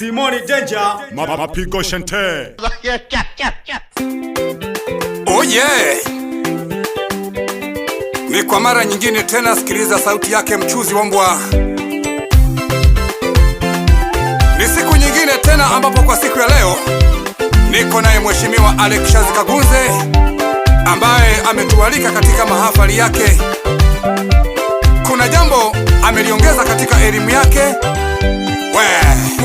Simoni Danger, Mapigo Shente. Oh yeah! Ni kwa mara nyingine tena, sikiliza sauti yake mchuzi wa mbwa. Ni siku nyingine tena ambapo kwa siku ya leo niko naye Mheshimiwa Alexander Kagunze ambaye ametualika katika mahafali yake. Kuna jambo ameliongeza katika elimu yake.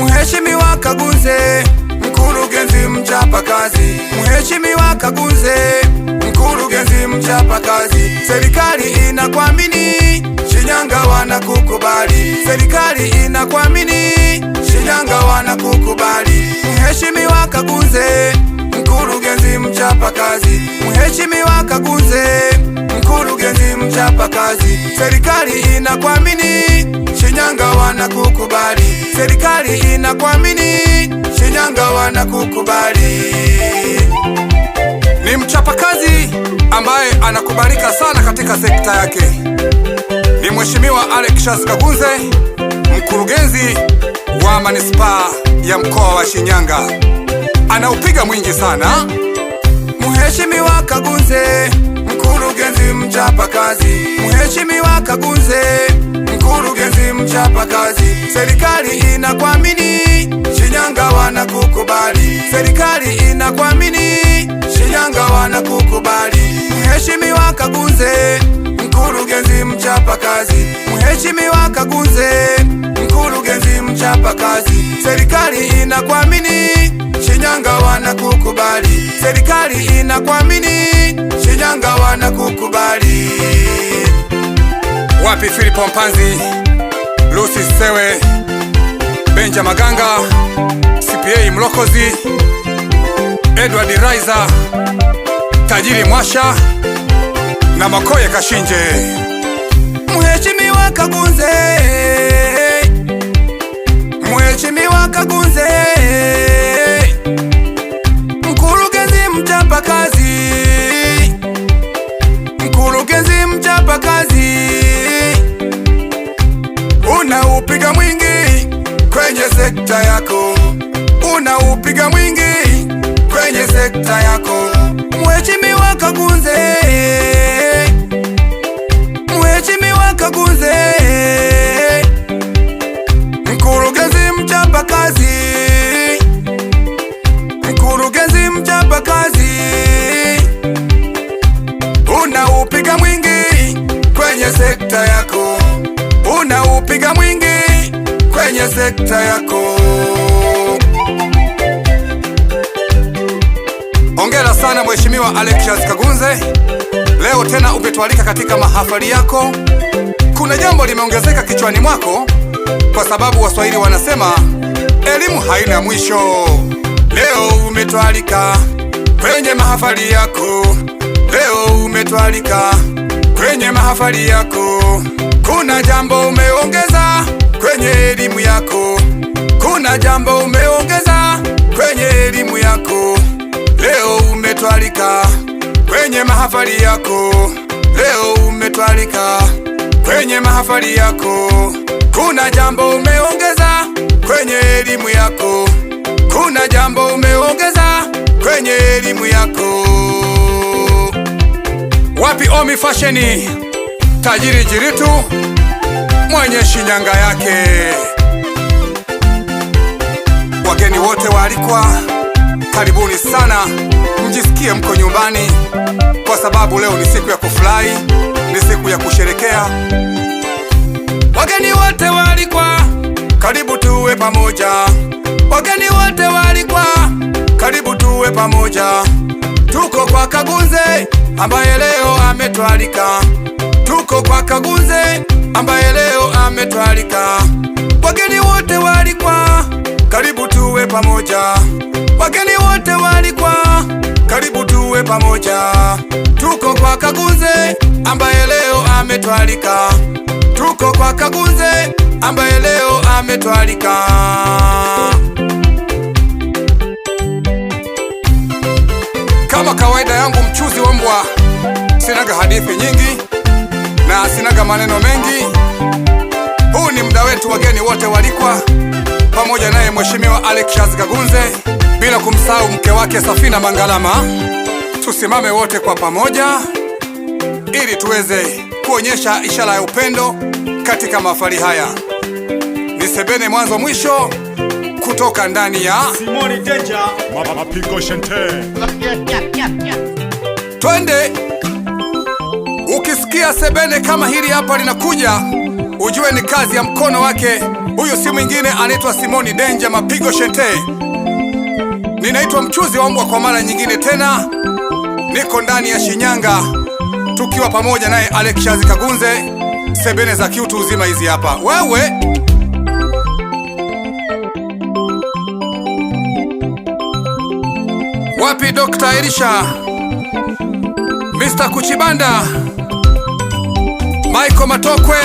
Mheshimiwa Kagunze, mkurugenzi mchapa kazi. Mheshimiwa Kagunze, mkurugenzi mchapa kazi. Serikali inakuamini, Shinyanga wanakukubali. Serikali inakuamini, Shinyanga wanakukubali. Mheshimiwa Kagunze, mkurugenzi mchapa kazi. Mheshimiwa Kagunze, mkurugenzi mchapa kazi. Serikali inakuamini, Shinyanga wanakukubali. Serikali inakuamini, Shinyanga wanakukubali. Ni mchapakazi ambaye anakubalika sana katika sekta yake. Ni Mheshimiwa Alexander Kagunze, mkurugenzi wa manispaa ya mkoa wa Shinyanga. Anaupiga mwingi sana. Mheshimiwa Kagunze, mkurugenzi mchapa kazi. Mheshimiwa Kagunze, mkurugenzi mchapa kazi. Serikali inakuamini, Shinyanga wanakukubali. Serikali inakuamini, Shinyanga wanakukubali. Mheshimiwa Kagunze, mkurugenzi mchapa kazi. Mheshimiwa Kagunze, mkurugenzi mchapa kazi. Serikali inakuamini, Shinyanga wanakukubali. Serikali inakuamini, Shinyanga wanakukubali. Wapi Filipo Mpanzi, Lucy Sewe, Benja Maganga, CPA Mlokozi, Edward Raiza, Tajiri Mwasha na Makoye Kashinje. Mheshimiwa Kagunze, Mheshimiwa Kagunze, mkurugenzi mchapa kazi. Mkurugenzi mchapa kazi, unaupiga mwingi kwenye sekta yako. Unaupiga mwingi kwenye sekta yako. Mheshimiwa Kagunze, Mheshimiwa Kagunze, mkurugenzi mchapa kazi. Mkurugenzi mchapa kazi, unaupiga mwingi kwenye sekta yako. Unaupiga mwingi kwenye sekta yako. Hongera sana Mheshimiwa Alexander Kagunze. Leo tena umetualika katika mahafali yako. Kuna jambo limeongezeka kichwani mwako, kwa sababu Waswahili wanasema elimu haina mwisho. Leo umetualika kwenye mahafali yako. Leo umetualika kwenye mahafali yako. Kuna jambo umeongeza kwenye elimu yako. Kuna jambo umeongeza kwenye elimu yako. Leo umetualika kwenye mahafali yako. Leo umetualika kwenye mahafali yako. Kuna jambo umeongeza kwenye elimu yako. Kuna jambo umeongeza kwenye elimu yako. Wapi Omi Fashion, Tajiri Jiritu, mwenye Shinyanga yake. Wageni wote waalikwa, karibuni sana, mjisikie mko nyumbani, kwa sababu leo ni siku ya kufurahi, ni siku ya kusherekea. Wageni wote waalikwa, karibu tuwe pamoja. Wageni wote waalikwa, karibu tuwe pamoja. Tuko kwa Kagunze ambaye leo ametualika. Tuko kwa Kagunze ambaye leo ametualika. Wageni wote waalikwa, karibu tuwe pamoja. Wageni wote waalikwa, karibu tuwe pamoja. Tuko kwa Kagunze ambaye leo ametualika. Tuko kwa Kagunze ambaye leo ametualika. Kama kawaida yangu mchuzi wa mbwa, sinaga hadithi nyingi na sinaga maneno mengi. Huu ni muda wetu, wageni wote walikwa. pamoja naye Mheshimiwa Alexius Kagunze, bila kumsahau mke wake Safina Mangalama. Tusimame wote kwa pamoja ili tuweze kuonyesha ishara ya upendo katika mahafali haya. Ni Sebene mwanzo mwisho kutoka ndani ya Simoni Denja Mapigo Shente. Twende. Ukisikia sebene kama hili hapa linakuja, ujue ni kazi ya mkono wake. Huyu si mwingine, anaitwa Simoni Denja Mapigo Shente. Ninaitwa mchuzi wa mbwa kwa mara nyingine tena, niko ndani ya Shinyanga tukiwa pamoja naye Alexius Kagunze. Sebene za kiutu uzima hizi hapa. Wewe wapi Dr. Elisha, Mr. Kuchibanda, Michael Matokwe,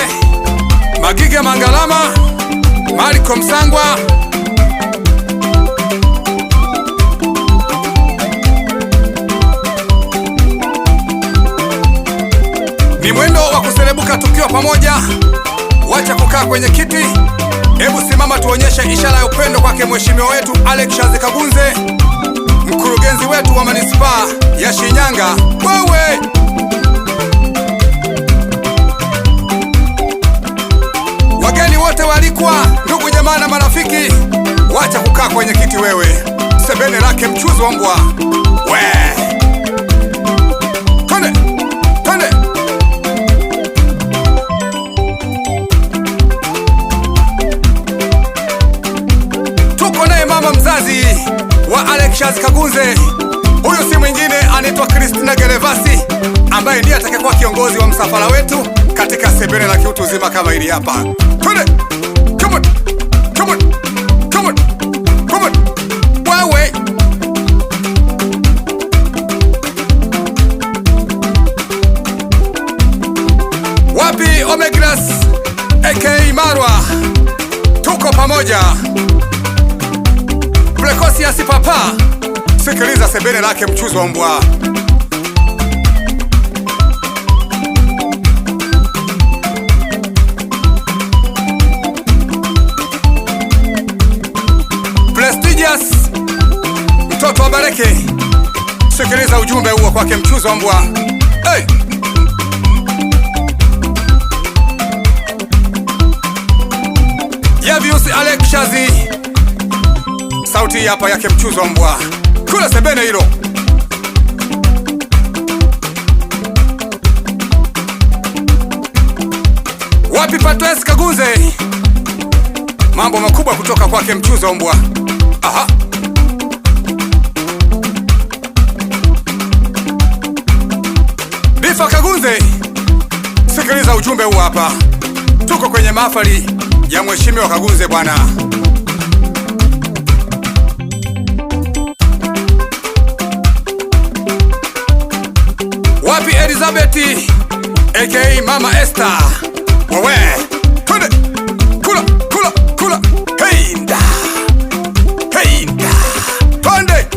Magige Mangalama, Mariko Msangwa, ni mwendo wa kuserebuka tukiwa pamoja. Wacha kukaa kwenye kiti, hebu simama tuonyeshe ishara ya upendo kwake mheshimiwa wetu Alexius Kagunze, mkurugenzi wetu wa manispaa ya Shinyanga. Wewe wageni wote walikuwa, ndugu jamaa na marafiki, wacha kukaa kwenye kiti wewe. Sebene lake mchuzi wa mbwa. We twende, twende. Tuko naye mama mzazi wa Alexius Kagunze. Huyu si mwingine, anaitwa Christina Gerevasi, ambaye ndiye atakayekuwa kiongozi wa msafara wetu katika sebene la kiutu uzima kama hili hapa. Twende. Come on. Come on. Come on. Come on. Wewe wapi Omeglas aka Marwa? Tuko pamoja. Precocious papa, sikiliza sebene lake mchuzi wa mbwa. Prestigious mtoto wa Bareke, sikiliza ujumbe huo kwake mchuzi wa mbwa. Hey! Yavius Alexius, sauti hapa yake mchuzi wa mbwa. Kula sebene hilo. Wapi Patrice Kagunze, mambo makubwa kutoka kwake mchuzi wa mbwa. Aha. Bifa Kagunze, sikiliza ujumbe huu hapa. Tuko kwenye mahafali ya mheshimiwa Kagunze bwana. Wapi Elizabeth aka Mama Esther? Wewe twende. Kula kula kula. Heinda heinda, twende.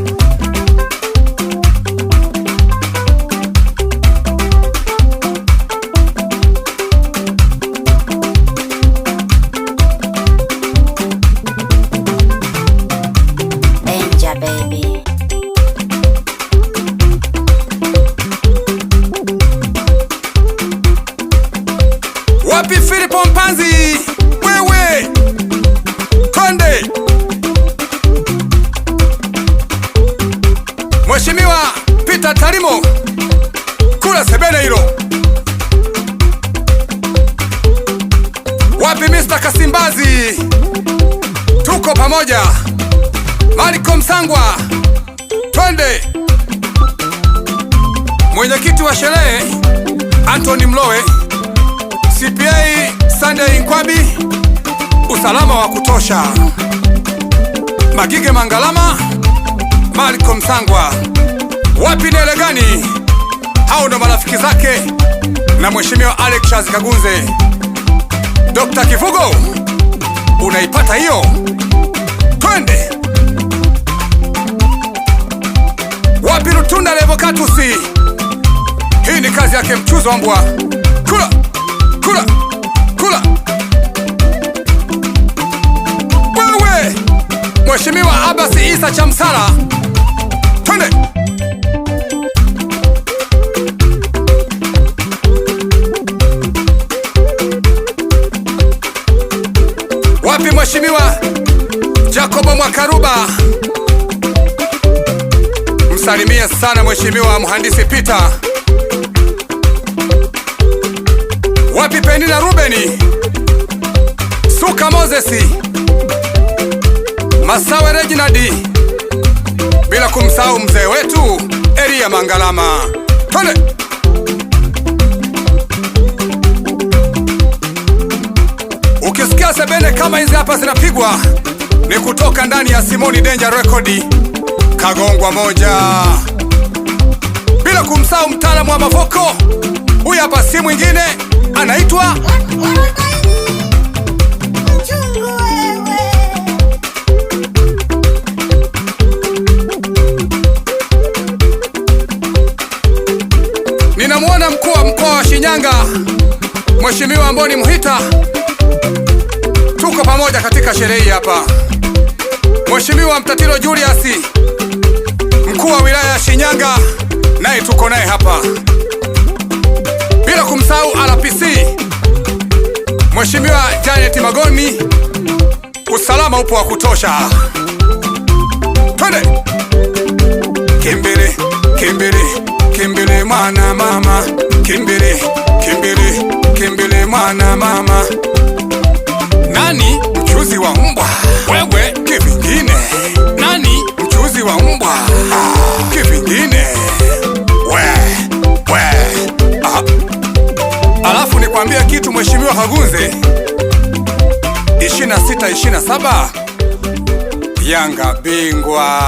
Danger baby. Wapi Filipo Mpanzi? Wewe twende. Mheshimiwa Peter Tarimo, kula sebene hilo. Wapi Mr. Kasimbazi? Tuko pamoja. Mariko Msangwa, twende. Mwenyekiti wa sherehe Anthony Mlowe, CPA Sunday Nkwabi, usalama wa kutosha. Magige Mangalama, Mariko Msangwa. Wapi Nelegani? Hao ndo marafiki zake na mheshimiwa Alexius Kagunze. Dr. Kivugo, unaipata hiyo? Twende. Wapi Rutunda Levokatusi? Hii ni kazi yake mchuzi wa mbwa. Kula kula kula. Wewe Mheshimiwa Abasi Isa Chamsala. Twende. Wapi Mheshimiwa Jacobo Mwakaruba? Msalimie sana Mheshimiwa Mhandisi Peter. Wapi Penina Rubeni, Suka Mozesi, Masawe Reginadi, bila kumsahau mzee wetu Elia Mangalama. Twende. Ukisikia sebene kama hizi hapa zinapigwa, ni kutoka ndani ya Simoni Danger Record, Kagongwa moja. Bila kumsahau mtaalamu wa mavoko, huyu hapa si mwingine, anaitwa ninamuona mkuu wa mkoa wa Shinyanga Mheshimiwa Mboni Muhita. Tuko pamoja katika sherehe hii hapa. Mheshimiwa Mtatiro Julius, mkuu wa wilaya ya Shinyanga, naye tuko naye hapa. Bila kumsahau RPC Mheshimiwa Janet Magoni, usalama upo wa kutosha. Twende. Kimbele, kimbele, kimbele mwana mama, kimbele, kimbele, kimbele mwana mama. Nani mchuzi wa mbwa? Wewe kivingine. Nani mchuzi wa mbwa? Kivingine. We. Alafu nikwambia kitu Mheshimiwa Kagunze, 26-27 Yanga bingwa.